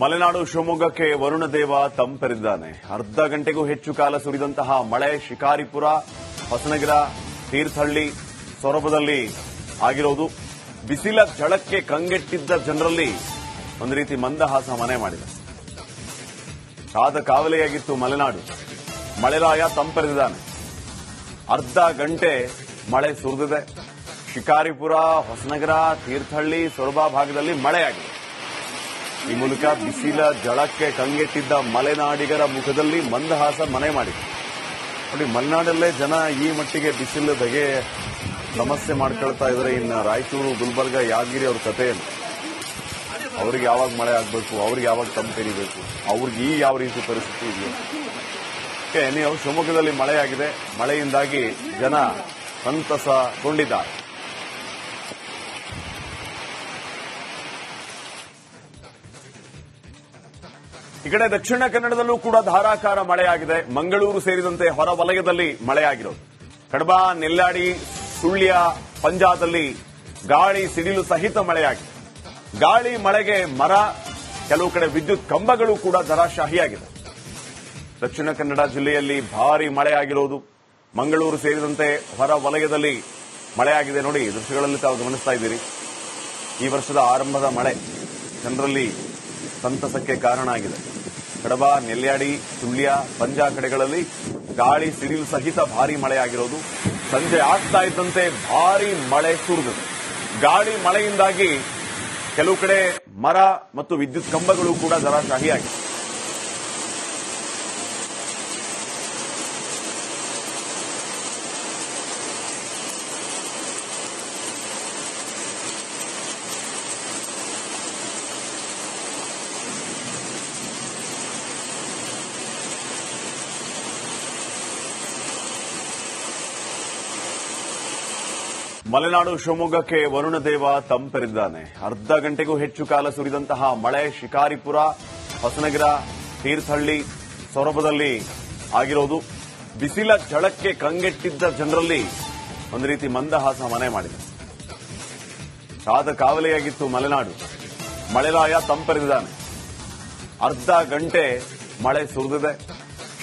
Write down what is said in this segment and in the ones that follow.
ಮಲೆನಾಡು ಶಿವಮೊಗ್ಗಕ್ಕೆ ವರುಣದೇವ ತಂಪೆರೆದಿದ್ದಾನೆ. ಅರ್ಧ ಗಂಟೆಗೂ ಹೆಚ್ಚು ಕಾಲ ಸುರಿದಂತಹ ಮಳೆ ಶಿಕಾರಿಪುರ, ಹೊಸನಗರ, ತೀರ್ಥಹಳ್ಳಿ, ಸೊರಬದಲ್ಲಿ ಆಗಿರೋದು. ಬಿಸಿಲ ಝಳಕ್ಕೆ ಕಂಗೆಟ್ಟಿದ್ದ ಜನರಲ್ಲಿ ಒಂದು ರೀತಿ ಮಂದಹಾಸ ಮನೆ ಮಾಡಿದೆ. ಕಾದ ಕಾವಲೆಯಾಗಿತ್ತು ಮಲೆನಾಡು. ಮಳೆರಾಯ ತಂಪೆರೆದಿದ್ದಾನೆ. ಅರ್ಧ ಗಂಟೆ ಮಳೆ ಸುರಿದಿದೆ. ಶಿಕಾರಿಪುರ, ಹೊಸನಗರ, ತೀರ್ಥಹಳ್ಳಿ, ಸೊರಬ ಭಾಗದಲ್ಲಿ ಮಳೆಯಾಗಿದೆ. ಈ ಮೂಲಕ ಬಿಸಿಲ ಝಳಕ್ಕೆ ಕಂಗೆಟ್ಟಿದ್ದ ಮಲೆನಾಡಿಗರ ಮುಖದಲ್ಲಿ ಮಂದಹಾಸ ಮನೆ ಮಾಡಿದೆ. ನೋಡಿ, ಮಲೆನಾಡಲ್ಲೇ ಜನ ಈ ಮಟ್ಟಿಗೆ ಬಿಸಿಲು ಬಗೆ ಸಮಸ್ಯೆ ಮಾಡ್ಕೊಳ್ತಾ ಇದ್ದಾರೆ. ಇನ್ನು ರಾಯಚೂರು, ಗುಲ್ಬರ್ಗ, ಯಾದಗಿರಿ ಅವ್ರ ಕಥೆ ಏನು? ಅವ್ರಿಗೆ ಯಾವಾಗ ಮಳೆ ಆಗಬೇಕು, ಅವ್ರಿಗೆ ಯಾವಾಗ ತಂಪೆರಿಬೇಕು, ಅವ್ರಿಗೆ ಈ ಯಾವ ರೀತಿ ಪರಿಸ್ಥಿತಿ ಇದೆಯೋ ನೀವು. ಶಿವಮೊಗ್ಗದಲ್ಲಿ ಮಳೆಯಾಗಿದೆ. ಮಳೆಯಿಂದಾಗಿ ಜನ ಸಂತಸಗೊಂಡಿದ್ದಾರೆ. ಈ ಕಡೆ ದಕ್ಷಿಣ ಕನ್ನಡದಲ್ಲೂ ಕೂಡ ಧಾರಾಕಾರ ಮಳೆಯಾಗಿದೆ. ಮಂಗಳೂರು ಸೇರಿದಂತೆ ಹೊರ ವಲಯದಲ್ಲಿ ಮಳೆಯಾಗಿರೋದು. ಕಡಬ, ನೆಲ್ಯಾಡಿ, ಸುಳ್ಯ, ಪಂಜಾದಲ್ಲಿ ಗಾಳಿ ಸಿಡಿಲು ಸಹಿತ ಮಳೆಯಾಗಿದೆ. ಗಾಳಿ ಮಳೆಗೆ ಮರ, ಕೆಲವು ಕಡೆ ವಿದ್ಯುತ್ ಕಂಬಗಳು ಕೂಡ ಧರಾಶಾಹಿಯಾಗಿದೆ. ದಕ್ಷಿಣ ಕನ್ನಡ ಜಿಲ್ಲೆಯಲ್ಲಿ ಭಾರೀ ಮಳೆಯಾಗಿರೋದು. ಮಂಗಳೂರು ಸೇರಿದಂತೆ ಹೊರ ವಲಯದಲ್ಲಿ ಮಳೆಯಾಗಿದೆ. ನೋಡಿ, ದೃಶ್ಯಗಳಲ್ಲಿ ತಾವು ಗಮನಿಸ್ತಾ ಇದ್ದೀರಿ. ಈ ವರ್ಷದ ಆರಂಭದ ಮಳೆ ಜನರಲ್ಲಿ ಸಂತಸಕ್ಕೆ ಕಾರಣ ಆಗಿದೆ. ಕಡಬ, ನೆಲ್ಯಾಡಿ, ಸುಳ್ಯ, ಪಂಜಾ ಕಡೆಗಳಲ್ಲಿ ಗಾಳಿ ಸಿಡಿಲು ಸಹಿತ ಭಾರೀ ಮಳೆಯಾಗಿರೋದು. ಸಂಜೆ ಆಗ್ತಾ ಇದ್ದಂತೆ ಭಾರೀ ಮಳೆ ಸುರಿದಿದೆ. ಗಾಳಿ ಮಳೆಯಿಂದಾಗಿ ಕೆಲವು ಕಡೆ ಮರ ಮತ್ತು ವಿದ್ಯುತ್ ಕಂಬಗಳು ಕೂಡ ಧರಾಶಾಹಿಯಾಗಿದೆ. ಮಲೆನಾಡು ಶಿವಮೊಗ್ಗಕ್ಕೆ ವರುಣದೇವ ತಂಪೆರೆದಿದ್ದಾನೆ. ಅರ್ಧ ಗಂಟೆಗೂ ಹೆಚ್ಚು ಕಾಲ ಸುರಿದಂತಹ ಮಳೆ ಶಿಕಾರಿಪುರ, ಹೊಸನಗರ, ತೀರ್ಥಹಳ್ಳಿ, ಸೊರಬದಲ್ಲಿ ಆಗಿರೋದು. ಬಿಸಿಲ ಝಳಕ್ಕೆ ಕಂಗೆಟ್ಟಿದ್ದ ಜನರಲ್ಲಿ ಒಂದು ರೀತಿ ಮಂದಹಾಸ ಮನೆ ಮಾಡಿದೆ. ಕಾದ ಕಾವಲೆಯಾಗಿತ್ತು ಮಲೆನಾಡು. ಮಳೆರಾಯ ತಂಪೆರೆದಿದ್ದಾನೆ. ಅರ್ಧ ಗಂಟೆ ಮಳೆ ಸುರಿದಿದೆ.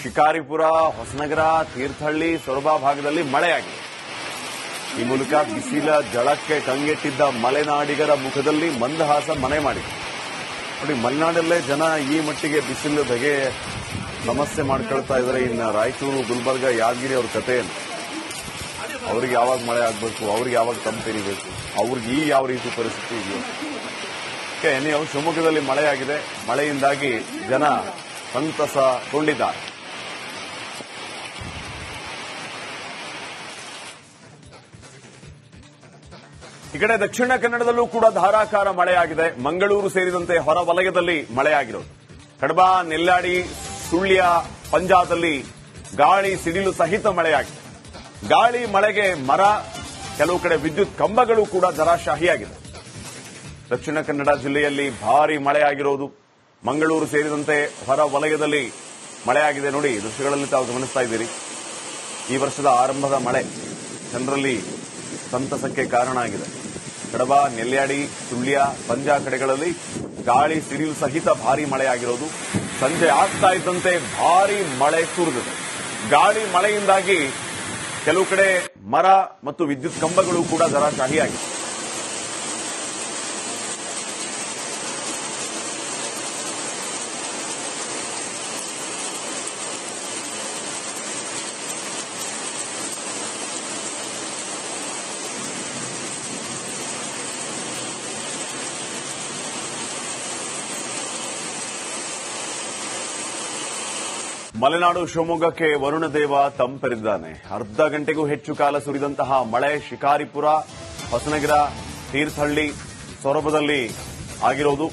ಶಿಕಾರಿಪುರ, ಹೊಸನಗರ, ತೀರ್ಥಹಳ್ಳಿ, ಸೊರಬ ಭಾಗದಲ್ಲಿ ಮಳೆಯಾಗಿದೆ. ಈ ಮೂಲಕ ಬಿಸಿಲ ಝಳಕ್ಕೆ ಕಂಗೆಟ್ಟಿದ್ದ ಮಲೆನಾಡಿಗರ ಮುಖದಲ್ಲಿ ಮಂದಹಾಸ ಮನೆ ಮಾಡಿದೆ. ನೋಡಿ, ಮಲೆನಾಡಲ್ಲೇ ಜನ ಈ ಮಟ್ಟಿಗೆ ಬಿಸಿಲು ಬಗೆ ಸಮಸ್ಯೆ ಮಾಡ್ಕೊಳ್ತಾ ಇದ್ದಾರೆ. ಇನ್ನು ರಾಯಚೂರು, ಗುಲ್ಬರ್ಗ, ಯಾದಗಿರಿ ಅವ್ರ ಕಥೆ ಏನು? ಅವ್ರಿಗೆ ಯಾವಾಗ ಮಳೆ ಆಗಬೇಕು, ಅವ್ರಿಗೆ ಯಾವಾಗ ತಂಪೆರಿಬೇಕು, ಅವ್ರಿಗೆ ಈ ಯಾವ ರೀತಿ ಪರಿಸ್ಥಿತಿ ಇದೆಯೋ ನೀವು. ಶಿವಮೊಗ್ಗದಲ್ಲಿ ಮಳೆಯಾಗಿದೆ. ಮಳೆಯಿಂದಾಗಿ ಜನ ಸಂತಸಗೊಂಡಿದ್ದಾರೆ. ಈ ಕಡೆ ದಕ್ಷಿಣ ಕನ್ನಡದಲ್ಲೂ ಕೂಡ ಧಾರಾಕಾರ ಮಳೆಯಾಗಿದೆ. ಮಂಗಳೂರು ಸೇರಿದಂತೆ ಹೊರ ವಲಯದಲ್ಲಿ ಮಳೆಯಾಗಿರೋದು. ಕಡಬ, ನೆಲ್ಯಾಡಿ, ಸುಳ್ಯ, ಪಂಜಾದಲ್ಲಿ ಗಾಳಿ ಸಿಡಿಲು ಸಹಿತ ಮಳೆಯಾಗಿದೆ. ಗಾಳಿ ಮಳೆಗೆ ಮರ, ಕೆಲವು ಕಡೆ ವಿದ್ಯುತ್ ಕಂಬಗಳು ಕೂಡ ಧರಾಶಾಹಿಯಾಗಿದೆ. ದಕ್ಷಿಣ ಕನ್ನಡ ಜಿಲ್ಲೆಯಲ್ಲಿ ಭಾರೀ ಮಳೆಯಾಗಿರೋದು. ಮಂಗಳೂರು ಸೇರಿದಂತೆ ಹೊರ ವಲಯದಲ್ಲಿ ಮಳೆಯಾಗಿದೆ. ನೋಡಿ, ದೃಶ್ಯಗಳಲ್ಲಿ ತಾವು ಗಮನಿಸ್ತಾ ಇದ್ದೀರಿ. ಈ ವರ್ಷದ ಆರಂಭದ ಮಳೆ ಜನರಲ್ಲಿ ಸಂತಸಕ್ಕೆ ಕಾರಣ ಆಗಿದೆ. ಕಡಬ, ನೆಲ್ಯಾಡಿ, ಸುಳ್ಯ, ಪಂಜಾ ಕಡೆಗಳಲ್ಲಿ ಗಾಳಿ ಸಿಡಿಲು ಸಹಿತ ಭಾರೀ ಮಳೆಯಾಗಿರೋದು. ಸಂಜೆ ಆಗ್ತಾ ಇದ್ದಂತೆ ಭಾರೀ ಮಳೆ ಸುರಿದಿದೆ. ಗಾಳಿ ಮಳೆಯಿಂದಾಗಿ ಕೆಲವು ಕಡೆ ಮರ ಮತ್ತು ವಿದ್ಯುತ್ ಕಂಬಗಳು ಕೂಡ ಧರಾಶಾಹಿಯಾಗಿದೆ. ಮಲೆನಾಡು ಶಿವಮೊಗ್ಗಕ್ಕೆ ವರುಣದೇವ ತಂಪೆರೆದಿದ್ದಾನೆ. ಅರ್ಧ ಗಂಟೆಗೂ ಹೆಚ್ಚು ಕಾಲ ಸುರಿದಂತಹ ಮಳೆ ಶಿಕಾರಿಪುರ, ಹೊಸನಗರ, ತೀರ್ಥಹಳ್ಳಿ, ಸೊರಬದಲ್ಲಿ ಆಗಿರೋದು.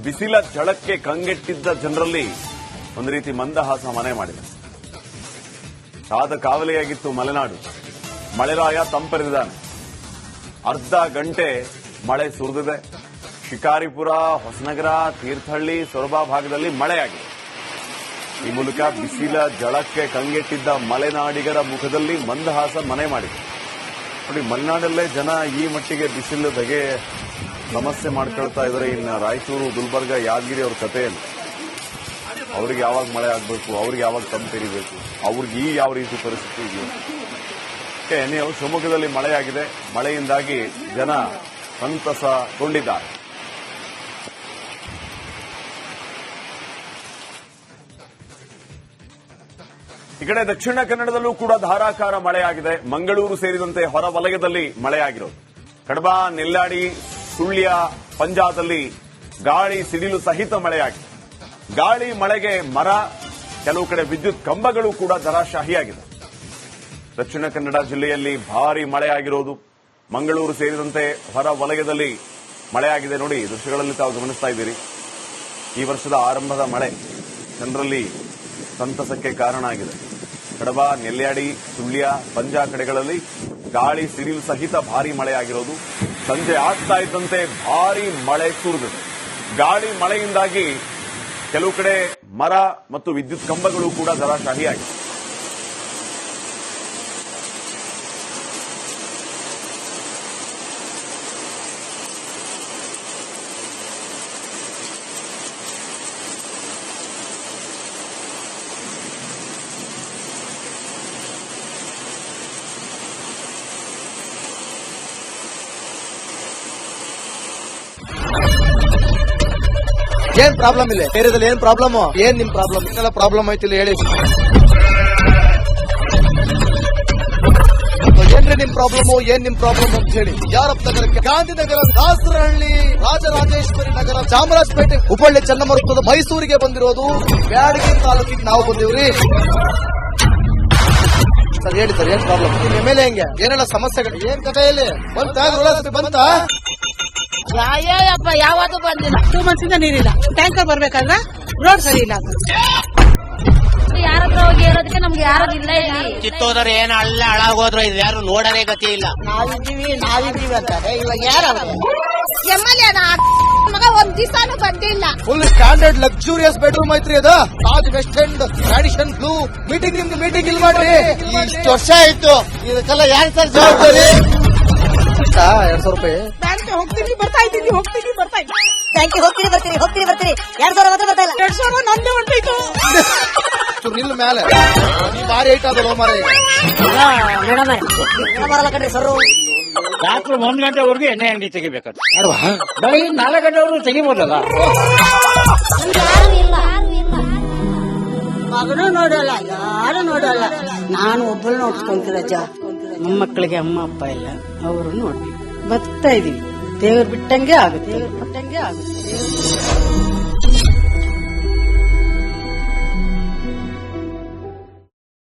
ಬಿಸಿಲ ಝಳಕ್ಕೆ ಕಂಗೆಟ್ಟಿದ್ದ ಜನರಲ್ಲಿ ಒಂದು ರೀತಿ ಮಂದಹಾಸ ಮನೆ ಮಾಡಿದೆ. ಕಾದ ಕಾವಲೆಯಾಗಿತ್ತು ಮಲೆನಾಡು. ಮಳೆರಾಯ ತಂಪೆರೆದಿದ್ದಾನೆ. ಅರ್ಧ ಗಂಟೆ ಮಳೆ ಸುರಿದಿದೆ. ಶಿಕಾರಿಪುರ, ಹೊಸನಗರ, ತೀರ್ಥಹಳ್ಳಿ, ಸೊರಬ ಭಾಗದಲ್ಲಿ ಮಳೆಯಾಗಿದೆ. ಈ ಮೂಲಕ ಬಿಸಿಲ ಝಳಕ್ಕೆ ಕಂಗೆಟ್ಟಿದ್ದ ಮಲೆನಾಡಿಗರ ಮುಖದಲ್ಲಿ ಮಂದಹಾಸ ಮನೆ ಮಾಡಿದೆ. ನೋಡಿ, ಮಲೆನಾಡಲ್ಲೇ ಜನ ಈ ಮಟ್ಟಿಗೆ ಬಿಸಿಲು ಬಗೆ ಸಮಸ್ಯೆ ಮಾಡ್ಕೊಳ್ತಾ ಇದ್ದಾರೆ. ಇನ್ನು ರಾಯಚೂರು, ಗುಲ್ಬರ್ಗ, ಯಾದಗಿರಿ ಅವ್ರ ಕಥೆ ಏನು? ಅವ್ರಿಗೆ ಯಾವಾಗ ಮಳೆ ಆಗಬೇಕು, ಅವ್ರಿಗೆ ಯಾವಾಗ ತಂಪೆರಿಬೇಕು, ಅವ್ರಿಗೆ ಈ ಯಾವ ರೀತಿ ಪರಿಸ್ಥಿತಿ ಇದೆಯೋ ನೀವು ಶಿವಮೊಗ್ಗದಲ್ಲಿ ಮಳೆಯಾಗಿದೆ. ಮಳೆಯಿಂದಾಗಿ ಜನ ಸಂತಸಗೊಂಡಿದ್ದಾರೆ. ಈ ಕಡೆ ದಕ್ಷಿಣ ಕನ್ನಡದಲ್ಲೂ ಕೂಡ ಧಾರಾಕಾರ ಮಳೆಯಾಗಿದೆ. ಮಂಗಳೂರು ಸೇರಿದಂತೆ ಹೊರ ವಲಯದಲ್ಲಿ ಮಳೆಯಾಗಿರೋದು. ಕಡಬ, ನೆಲ್ಯಾಡಿ, ಸುಳ್ಯ, ಪಂಜಾದಲ್ಲಿ ಗಾಳಿ ಸಿಡಿಲು ಸಹಿತ ಮಳೆಯಾಗಿದೆ. ಗಾಳಿ ಮಳೆಗೆ ಮರ, ಕೆಲವು ಕಡೆ ವಿದ್ಯುತ್ ಕಂಬಗಳು ಕೂಡ ಧರಾಶಾಹಿಯಾಗಿದೆ. ದಕ್ಷಿಣ ಕನ್ನಡ ಜಿಲ್ಲೆಯಲ್ಲಿ ಭಾರೀ ಮಳೆಯಾಗಿರೋದು. ಮಂಗಳೂರು ಸೇರಿದಂತೆ ಹೊರ ವಲಯದಲ್ಲಿ ಮಳೆಯಾಗಿದೆ. ನೋಡಿ, ದೃಶ್ಯಗಳಲ್ಲಿ ತಾವು ಗಮನಿಸ್ತಾ ಇದ್ದೀರಿ. ಈ ವರ್ಷದ ಆರಂಭದ ಮಳೆ ಜನರಲ್ಲಿ ಸಂತಸಕ್ಕೆ ಕಾರಣ ಆಗಿದೆ. ಕಡಬ, ನೆಲ್ಯಾಡಿ, ಸುಳ್ಯ, ಪಂಜಾ ಕಡೆಗಳಲ್ಲಿ ಗಾಳಿ ಸಿಡಿಲು ಸಹಿತ ಭಾರೀ ಮಳೆಯಾಗಿರೋದು. ಸಂಜೆ ಆಗ್ತಾ ಇದ್ದಂತೆ ಭಾರೀ ಮಳೆ ಸುರಿದಿದೆ. ಗಾಳಿ ಮಳೆಯಿಂದಾಗಿ ಕೆಲವು ಕಡೆ ಮರ ಮತ್ತು ವಿದ್ಯುತ್ ಕಂಬಗಳು ಕೂಡ ಧರಾಶಾಹಿಯಾಗಿದೆ. ಏನ್ ಪ್ರಾಬ್ಲಮ್ ಇಲ್ಲ ಏರಿಯಾದಲ್ಲಿ? ಏನ್ ಪ್ರಾಬ್ಲಮ್? ಏನ್ ನಿಮ್ ಪ್ರಾಬ್ಲಮ್? ಇದೆಲ್ಲ ಪ್ರಾಬ್ಲಮ್ ಐತಿಲ್ಲ ಹೇಳಿ. ಏನ್ರಿ ನಿಮ್ ಪ್ರಾಬ್ಲಮ್? ಏನ್ ನಿಮ್ ಪ್ರಾಬ್ಲಮ್ ಅಂತ ಹೇಳಿ. ಯಾರಪ್ಪ ನಗರಕ್ಕೆ? ಗಾಂಧಿನಗರ, ದಾಸರಹಳ್ಳಿ, ರಾಜರಾಜೇಶ್ವರಿ ನಗರ, ಚಾಮರಾಜಪೇಟೆ, ಹುಬ್ಬಳ್ಳಿ, ಚನ್ನಮರುತ್ತದ, ಮೈಸೂರಿಗೆ ಬಂದಿರೋದು. ಬ್ಯಾಡಗಿ ತಾಲೂಕಿಗೆ ನಾವು ಬಂದಿವ್ರಿ. ಸರ್ ಹೇಳಿ ಸರ್, ಏನ್ ಪ್ರಾಬ್ಲಮ್? ನಿಮ್ ಮೇಲೆ ಹೆಂಗೆ? ಏನೆಲ್ಲ ಸಮಸ್ಯೆಗಳು? ಏನ್ ಕಥೆ ಇಲ್ಲಿ ಬಂತ? ಅಯ್ಯಪ್ಪ ಯಾವತ್ತೂ ಬಂದಿಲ್ಲ. 2 months ಇಂದ ನೀರಿಲ್ಲ. ಟ್ಯಾಂಕರ್ ಬರ್ಬೇಕಾದ್ರೆ ರೋಡ್ ಸರಿ ಇಲ್ಲ. ಯಾರತ್ರ ಹೋಗಿ ಇರೋದಕ್ಕೆ ನಮ್ಗೆ ಯಾರು ಇಲ್ಲ. ಕಿತ್ತೋದ್ರೆ ಏನ್ ಅಲ್ಲ ಹಾಳಾಗೋದ್ರು ಇದು ಯಾರು ನೋಡರೇ ಗತಿ ಇಲ್ಲ. ನಾವಿದ್ದೀವಿ ಅಂತಾರೆ. ಇವಾಗ ಯಾರು MLA ಮಗ ಒಂದ್ ದಿವಸನೂ ಬಂದಿಲ್ಲ. ಫುಲ್ ಸ್ಟ್ಯಾಂಡರ್ಡ್ ಲಕ್ಸುರಿಯಸ್ ಬೆಡ್ರೂಮ್ ಐತ್ರಿ ಅದು. Taj west end, tradition blue. Meeting ನಿಮ್ದು ಮೀಟಿಂಗ್ ಇಲ್ಲಿ ಮಾಡ್ರಿ. ಇಷ್ಟು ವರ್ಷ ಆಯ್ತು, ಇದಕ್ಕೆಲ್ಲ ಯಾರು ಸರ್ ಜವಾಬ್ದಾರಿ? 2,000 ರೂಪಾಯಿ ಬ್ಯಾಂಕ್ ಹೋಗ್ತೀನಿ ಬರ್ತಾ ಇದ್ದೀನಿ, ಬರ್ತಾ ಇದ್ದೀನಿ. ಬ್ಯಾಂಕಿಗೆ ಹೋಗ್ತೀನಿ ಬರ್ತೀನಿ 2,000 ಮಾತ್ರ ಬರ್ತಾ ಇಲ್ಲ. 2,000 ನಂದೇ ಹೊಂಟೈತು. ನಿಲ್ ಮೇಲೆ ಭಾರಿ ಐಟ್ ಅದಲ್ಲ ಮಾರ. ಮೇಡಮ್ ಬರಲ್ಲ ಕಣ್ರಿ ಸರ್. ರಾತ್ರಿ 1 ಗಂಟೆವರೆಗೂ ಎಣ್ಣೆ ಅಂಗಡಿ ತೆಗಿಬೇಕಾದ್ರೆ ಬೆಳಗ್ಗೆ 4 ಗಂಟೆವರೆಗೂ ತೆಗಿಬೋದಲ್ಲ. ಮಗನೂ ನೋಡಲ್ಲ, ಯಾರು ನೋಡಲ್ಲ. ನಾನು ಒಬ್ಬಳು ನೋಡ್ಕೊಂತೀರಜ್ಜ. ಮೊಮ್ಮಕ್ಕಳಿಗೆ ಅಮ್ಮ ಅಪ್ಪ ಇಲ್ಲ, ಅವರು ನೋಡ್ತೀವಿ. ಬರ್ತಾ ಇದೀವಿ. ದೇವ್ರು ಬಿಟ್ಟಂಗೆ ಆಗುತ್ತೆ.